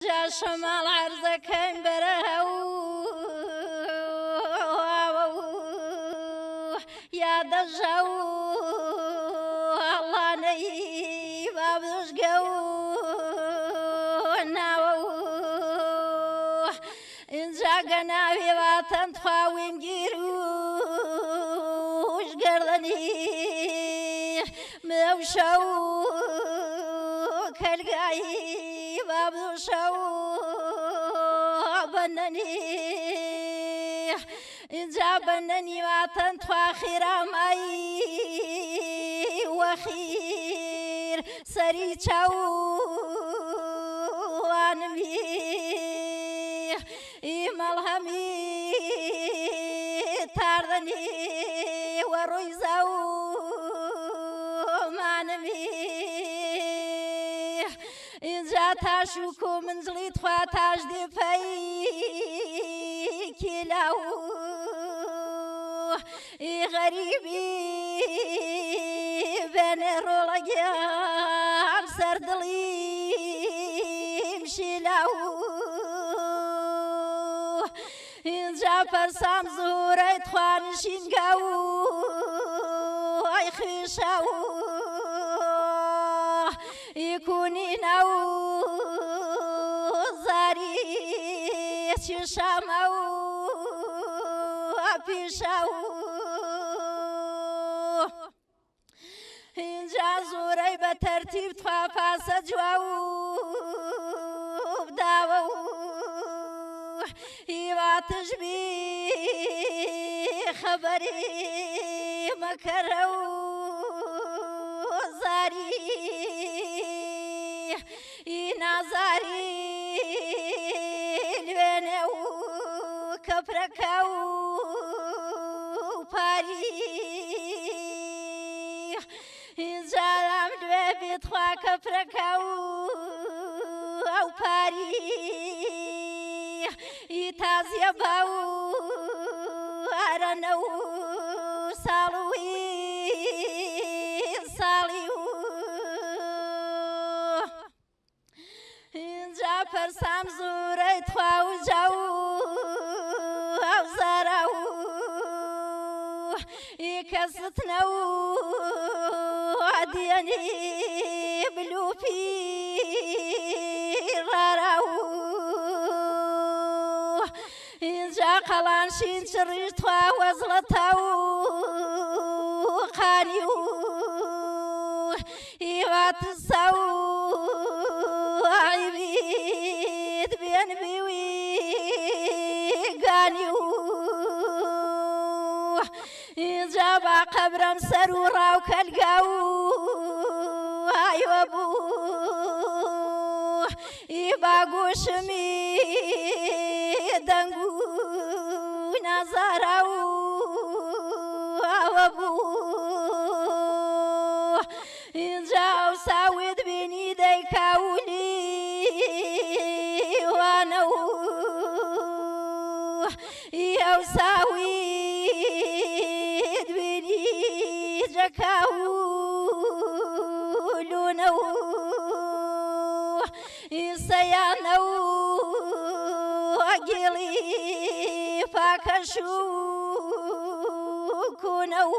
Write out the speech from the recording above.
جا شمال عرزەکەم بەرە یا دەژە و هەڵانەی بابزگە و ناوە و اینجا گەناوی واتەن خواویم گیر و گەردەنی مەوشە و کەلگایی بابزوشە و بەنەنی اینجا بەنەنی واتەن توا خیرامایی وەخیر سەری چاوانمی مەڵهەمی تاردنی وەڕووی زەومانمی اینجا تاشوک و منزڵی توا تاش دێپەی کیلاو غەریبی بێنێ ڕۆڵەگیان سەردڵی مشیلاو اینجا پەرسام زۆرەی توانشینگە و ئەی خوێشە و ئیکونینە و زاری چێشامە و ئەپیشە و اینجا زۆرەی بە تەرتیب توا پاسە جوە و بداوە و هیواتش بی خەبەری مەکەرە و زاری نازاری لوێنێ و کەپرەکە و پاری اینجا لام لوێ بێت خوا کەپرەکە و ئەو پاری تازیە با و ئارەنە و ساڵوی ساڵی و اینجا پەرسام زۆرەی توا و جا و ئەو زارە و کەستنە و ئەدیەنی بلوپی ڕارە و اینجا قەڵانشین چڕیش توا وەزڵەتە و قانی و هیواتسە و عیبیت بێنبی وی گانی و اینجا با قەبرەم سەر و ڕاو کەلگا و ئایوە بوو با گۆشمی دەنگ و نازارە و ئەوە بوو اینجا ئەو ساوێت بینی دەیکاولی وانە و ئەو ساویت بینی جەکاولونە و ئیسەیانە و ئەگێڵی پاکەش و کوونە و